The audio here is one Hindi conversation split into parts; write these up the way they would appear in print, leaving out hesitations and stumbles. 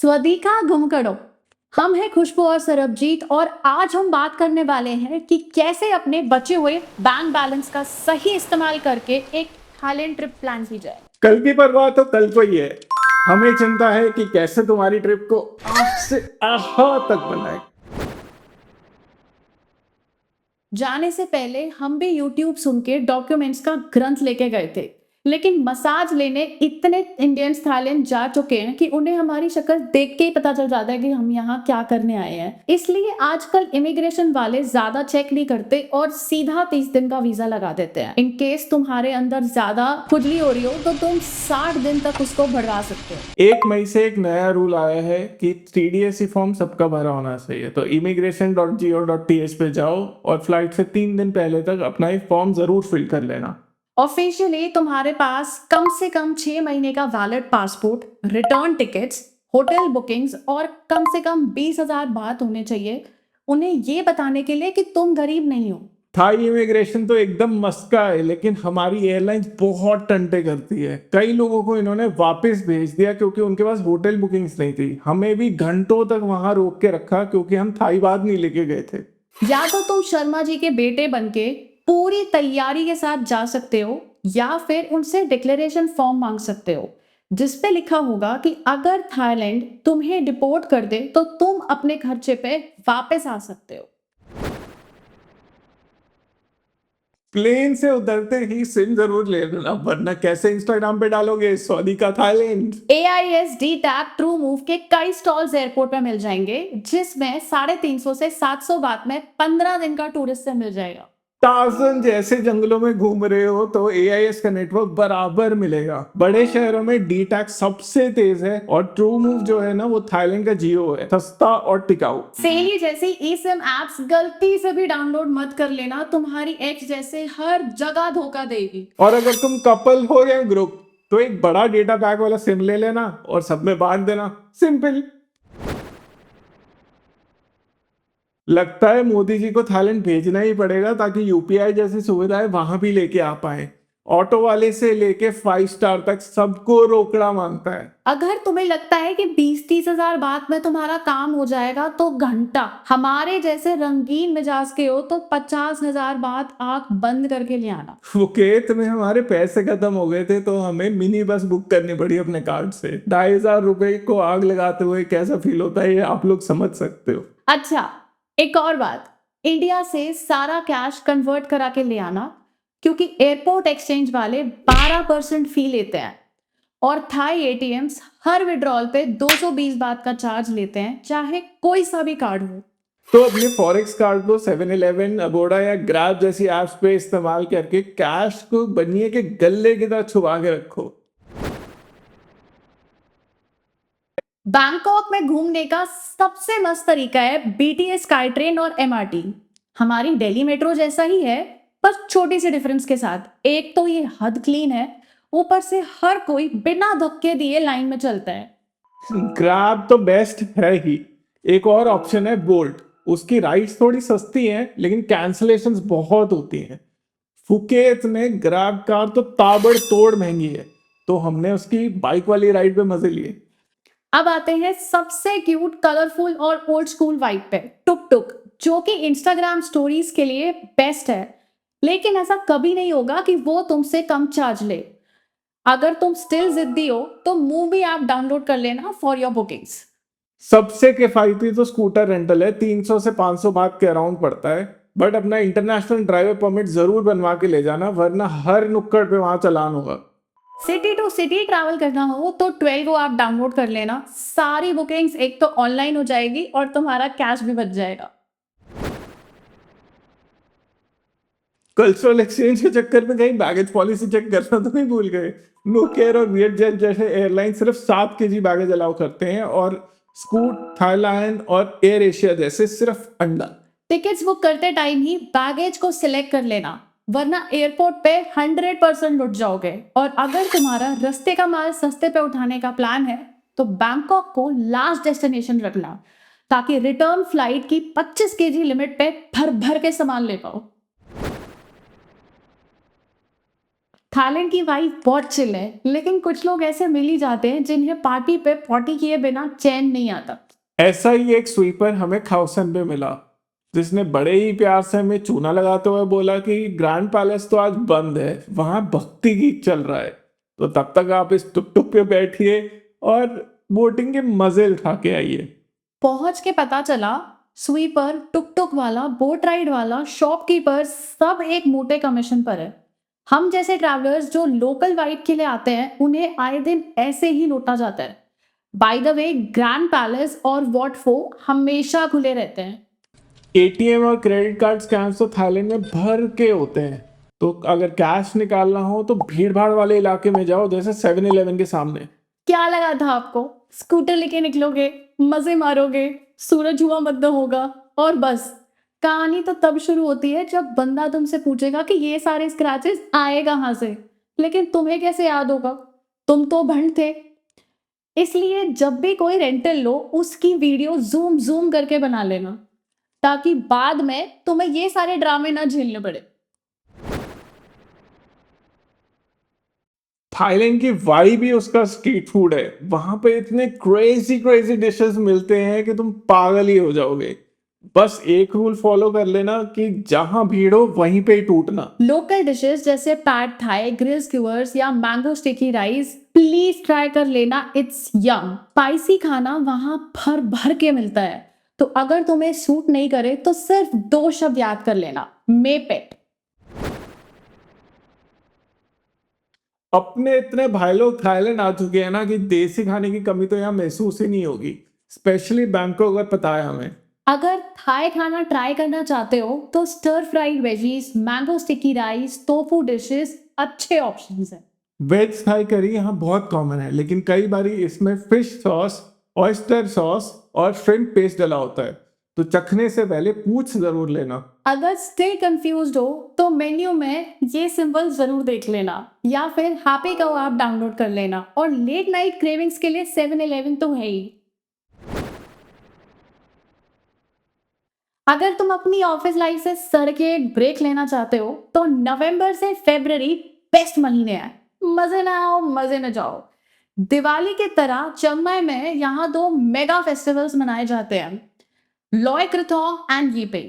स्वदिका घुमकड़ो। हम हैं खुशबू और सरबजीत और आज हम बात करने वाले हैं कि कैसे अपने बचे हुए बैंक बैलेंस का सही इस्तेमाल करके एक थाईलैंड ट्रिप प्लान की जाए। कल की परवाह तो कल को ही है। हमें चिंता है कि कैसे तुम्हारी ट्रिप को आह से आह तक बनाए। जाने से पहले हम भी YouTube सुन के डॉक्यूमेंट्स का ग्रंथ लेके गए थे, लेकिन मसाज लेने इतने इंडियंस थाईलैंड जा चुके हैं कि उन्हें हमारी शक्ल देख के ही पता चल जाता है कि हम यहाँ क्या करने आए हैं। इसलिए आजकल इमिग्रेशन वाले ज्यादा चेक नहीं करते और सीधा 30 दिन का वीजा लगा देते हैं। इन केस तुम्हारे अंदर ज्यादा खुजली हो रही हो तो तुम 60 दिन तक उसको बढ़ा सकते हो। 1 मई से एक नया रूल आया है कि TDSC फॉर्म सबका भरा होना चाहिए। तो immigration.go.th पे जाओ और फ्लाइट से 3 दिन पहले तक अपना ये फॉर्म जरूर फिल कर लेना। ऑफिशियली तुम्हारे पास कम से कम 6 महीने का valid passport, return tickets, hotel bookings और कम से कम 20,000 बात होने चाहिए उन्हें ये बताने के लिए कि तुम गरीब नहीं हो। थाई इमिग्रेशन तो एकदम मस्का है, लेकिन हमारी एयरलाइंस बहुत टंटे करती है। कई लोगों को इन्होंने वापस भेज दिया क्योंकि उनके पास होटल बुकिंग्स नहीं थी। हमें भी घंटों तक वहां रोक के रखा क्योंकि हम थाई बाग नहीं लेके गए थे। या तो तुम शर्मा जी के बेटे बनके पूरी तैयारी के साथ जा सकते हो या फिर उनसे डिक्लेरेशन फॉर्म मांग सकते हो जिसपे लिखा होगा कि अगर थाईलैंड तुम्हें डिपोर्ट कर दे तो तुम अपने खर्चे पे वापस आ सकते हो। प्लेन से उतरते ही सिम जरूर ले लेना, वरना कैसे इंस्टाग्राम पे डालोगे सऊदी का Thailand. AISD tag true move के कई स्टॉल्स एयरपोर्ट पे मिल जाएंगे जिसमें 350 से 700 बात में 15 दिन का टूरिस्ट से मिल जाएगा। टार्जन जैसे जंगलों में घूम रहे हो तो AIS का नेटवर्क बराबर मिलेगा। बड़े शहरों में डी टैक्स सबसे तेज है और ट्रू मूव जो है ना वो थाईलैंड का जियो है, सस्ता और टिकाऊ। सेली जैसी eSIM एप्स गलती से भी डाउनलोड मत कर लेना, तुम्हारी एक्स जैसे हर जगह धोखा देगी। और अगर तुम कपल हो या ग्रुप तो एक बड़ा डेटा पैक वाला सिम ले लेना और सब में बांट देना। सिंपल। लगता है मोदी जी को थाईलैंड भेजना ही पड़ेगा ताकि UPI जैसी सुविधाएं वहां भी लेके आ पाए। ऑटो वाले से लेके 5 स्टार तक सबको रोकड़ा मांगता है। अगर तुम्हें लगता है कि 20-30 हजार बात में तुम्हारा काम हो जाएगा तो घंटा, हमारे जैसे रंगीन मिजाज के हो तो 50,000 बात आंख बंद करके ले आना। ओके, तुम्हें हमारे पैसे खत्म हो गए थे तो हमें मिनी बस बुक करनी पड़ी अपने कार्ड से। 2,500 रुपए को आग लगाते हुए कैसा फील होता है ये आप लोग समझ सकते हो। अच्छा, एक और बात, इंडिया से सारा कैश कन्वर्ट करा के ले आना क्योंकि एयरपोर्ट एक्सचेंज वाले 12% फी लेते हैं और थाई ATMs हर विड्रॉल पे 220 बात का चार्ज लेते हैं, चाहे कोई सा भी कार्ड हो। तो अपने फॉरेक्स कार्ड को 7-Eleven, अगोड़ा या ग्रैब जैसी एप्स पे इस्तेमाल करके कैश को बनिए के गले की तरह छुपा के रखो। बैंकॉक में घूमने का सबसे मस्त तरीका है BTS स्काई ट्रेन और MRT। हमारी दिल्ली मेट्रो जैसा ही है, बस छोटी सी डिफरेंस के साथ। एक तो ये हद क्लीन है, ऊपर से हर कोई बिना धक्के दिए लाइन में चलता है। ग्रैब तो बेस्ट है ही। एक और ऑप्शन है बोल्ट। उसकी राइड्स थोड़ी सस्ती हैं लेकिन कैंसलेशंस बहुत होती हैं। फुकेत में ग्रैब कार तो ताबड़तोड़ महंगी है, तो हमने उसकी बाइक वाली राइड पे मजे लिए। अब आते हैं सबसे क्यूट, कलरफुल और ओल्ड स्कूल वाइब पे, टुक टुक, जो कि इंस्टाग्राम स्टोरीज के लिए बेस्ट है। लेकिन ऐसा कभी नहीं होगा कि वो तुमसे कम चार्ज ले। अगर तुम स्टिल जिद्दी हो तो मूवी ऐप डाउनलोड कर लेना फॉर योर बुकिंग्स। सबसे किफायती तो स्कूटर रेंटल है, 300 से 500 बात के अराउंड पड़ता है। बट अपना इंटरनेशनल ड्राइवर परमिट जरूर बनवा के ले जाना, वरना हर नुक्कड़ पे वहां चालान होगा। सिटी टू सिटी ट्रैवल करना हो तो 12 ऐप डाउनलोड कर लेना। सारी बुकिंग्स एक तो ऑनलाइन हो जाएगी और तुम्हारा कैश भी बच जाएगा। कल्चरल एक्सचेंज के चक्कर में कहीं बैगेज पॉलिसी चेक करना तो नहीं भूल गए। नोकेयर और वियटजेट जैसे एयरलाइन सिर्फ 7 kg बैगेज अलाउ करते हैं और स्कूट, थाईलैंड और एयर एशिया जैसे सिर्फ अंडा। टिकट्स बुक करते टाइम ही बैगेज को सिलेक्ट कर लेना, वरना एयरपोर्ट पे 100% लुट जाओगे। और अगर तुम्हारा रास्ते का माल सस्ते पे उठाने का प्लान है तो बैंकॉक को लास्ट डेस्टिनेशन रखना ताकि रिटर्न फ्लाइट की 25 kg लिमिट पे भर भर के सामान ले पाओ। थाईलैंड की वाइब बहुत चिल है, लेकिन कुछ लोग ऐसे मिल ही जाते हैं जिन्हें पार्टी पे पॉटी किए बिना चैन नहीं आता। ऐसा ही एक स्वीपर हमें खाउसन पे मिला, जिसने बड़े ही प्यार से हमें चूना लगाते हुए बोला कि ग्रैंड पैलेस तो आज बंद है, वहां भक्ति गीत चल रहा है, तो तब तक आप इस टुक टुक पे बैठिए और बोटिंग के मजे उठा के आइए। पहुंच के पता चला स्वीपर, टुक टुक वाला, बोट राइड वाला, शॉपकीपर सब एक मोटे कमीशन पर है। हम जैसे ट्रैवलर्स जो लोकल वाइब के लिए आते हैं, उन्हें आए दिन ऐसे ही लूटा जाता है। By the way, grand palace और वॉट फो हमेशा खुले रहते हैं। एटीएम और क्रेडिट कार्ड स्कैम्स तो थाईलैंड में भर के होते हैं, तो अगर कैश निकालना हो तो भीड़ भाड़ वाले इलाके में जाओ, जैसे 7-Eleven के सामने। क्या लगा था आपको? स्कूटर लेके निकलोगे, मजे मारोगे, सूरज हुआ मध्य होगा और बस। कहानी तो तब शुरू होती है जब बंदा तुमसे पूछेगा कि ये सारे स्क्रैचेस आए कहाँ से, लेकिन तुम्हें कैसे याद होगा? तुम तो भंड थे। इसलिए जब भी कोई रेंटल लो, उसकी वीडियो जूम जूम करके बना लेना, ताकि बाद में तुम्हें ये सारे ड्रामे ना झेलने पड़े। थाईलैंड की वाइब ही उसका स्ट्रीट फूड है, वहां पे इतने क्रेजी क्रेजी डिशेस मिलते हैं कि तुम पागल ही हो जाओगे। बस एक रूल फॉलो कर लेना कि जहां भीड़ हो वहीं पे ही टूटना। लोकल डिशेस जैसे पैड थाई, ग्रिल स्क्यूअर्स या mango sticky rice please try कर लेना, इट्स यम। स्पाइसी खाना वहां भर भर के मिलता है, तो अगर तुम्हें सूट नहीं करे तो सिर्फ 2 शब्द याद कर लेना, मेपेट। अपने इतने भाई लोग थाईलैंड आ चुके हैं ना कि देसी खाने की कमी तो यहाँ महसूस ही नहीं होगी, स्पेशली बैंकॉक अगर पता है हमें। अगर थाई खाना ट्राई करना चाहते हो तो stir fried veggies, mango sticky rice, tofu dishes अच्छे ऑप्शंस हैं। वेज थाई करी यहाँ बहुत कॉमन है, लेकिन कई बार इसमें फिश सॉस, ऑयस्टर सॉस और श्रिम्प पेस्ट डला होता है, तो चखने से पहले पूछ जरूर लेना। अगर स्टिल कंफ्यूज्ड हो तो मेन्यू में ये सिंबल जरूर देख लेना, या फिर हैप्पी कव ऐप डाउनलोड कर लेना। और लेट नाइट क्रेविंग्स के लिए 7-Eleven तो है ही। अगर तुम अपनी ऑफिस लाइफ से सर के एक ब्रेक लेना चाहते हो तो नवंबर से फरवरी बेस्ट महीने हैं। मजे ना आओ, मजे न जाओ। दिवाली की तरह चेन्नई में यहाँ 2 मेगा फेस्टिवल्स मनाए जाते हैं, लॉय क्रथॉन्ग एंड यीपे।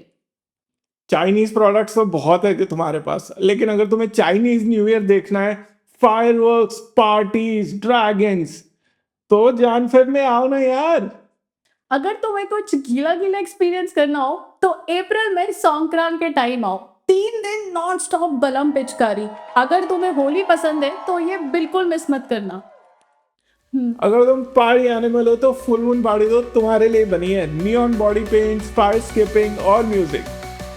चाइनीज प्रोडक्ट्स तो बहुत है कि तुम्हारे पास, लेकिन अगर तुम्हें चाइनीज न्यू ईयर देखना है, फायरवर्क्स, पार्टीज, ड्रैगन्स, तो जानफेब में आओ ना यार। अगर तुम्हें कुछ गीला गीला एक्सपीरियंस करना हो तो अप्रैल में संक्रांत के टाइम आओ, 3 दिन नॉन स्टॉप बलम पिचकारी। अगर तुम्हें होली पसंद है तो ये बिल्कुल मिस मत करना। अगर तुम पार्टी एनिमल हो तो फुल मून पार्टी तो तुम्हारे लिए बनी है। Neon body paints, fire skipping और म्यूजिक,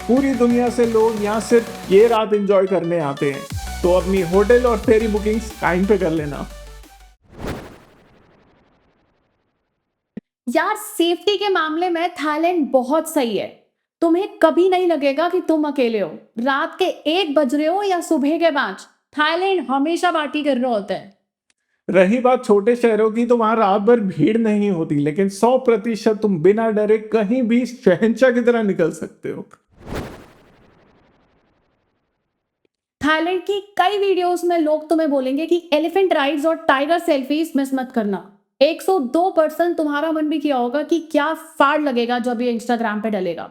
पूरी दुनिया से लोग यहाँ सिर्फ ये रात एंजॉय करने आते हैं, तो अपनी होटल और फेरी बुकिंग्स टाइम पे कर लेना। यार, सेफ्टी के मामले में थाईलैंड बहुत सही है। तुम्हें कभी नहीं लगेगा कि तुम अकेले हो। रात के 1 बज रहे हो या सुबह के 5, थाईलैंड हमेशा पार्टी कर रहा होता है। रही बात छोटे शहरों की, तो वहां रात भर भीड़ नहीं होती, लेकिन 100% तुम बिना डरे कहीं भी शहंशाह की तरह निकल सकते हो। थाईलैंड की कई वीडियोस में लोग तुम्हें बोलेंगे कि एलिफेंट राइड्स और टाइगर सेल्फीज मिस मत करना। 102% तुम्हारा मन भी किया होगा कि क्या फाड़ लगेगा जब ये इंस्टाग्राम पे डलेगा।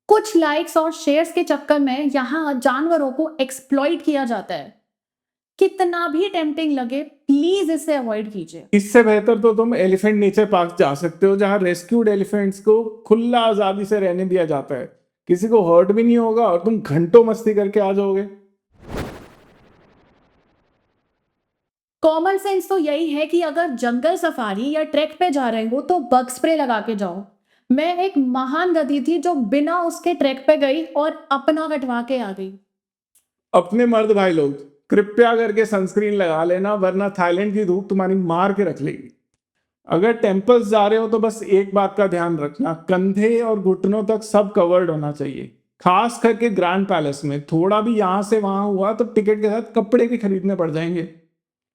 कुछ लाइक्स और शेयर्स के चक्कर में यहाँ जानवरों को एक्सप्लॉइट किया जाता है। कितना भी टेम्पटिंग लगे, प्लीज इसे अवॉइड कीजिए। इससे बेहतर तो तुम एलिफेंट नेचर पार्क जा सकते हो, जहां रेस्क्यूड एलिफेंट्स को खुला आजादी से रहने दिया जाता है, किसी को हर्ट भी नहीं होगा और तुम घंटों मस्ती करके आ जाओगे। कॉमन सेंस तो यही है कि अगर जंगल सफारी या ट्रैक पे जा रहे हो तो बग स्प्रे लगा के जाओ। मैं एक महान गधी थी जो बिना उसके ट्रैक पे गई और अपना कटवा के आ गई। अपने मर्द भाई लोग कृपया करके सनस्क्रीन लगा लेना, वरना थाईलैंड की धूप तुम्हारी मार के रख लेगी। अगर टेम्पल्स जा रहे हो तो बस एक बात का ध्यान रखना, कंधे और घुटनों तक सब कवर्ड होना चाहिए। खास करके ग्रैंड पैलेस में थोड़ा भी यहाँ से वहां हुआ तो टिकट के साथ कपड़े भी खरीदने पड़ जाएंगे।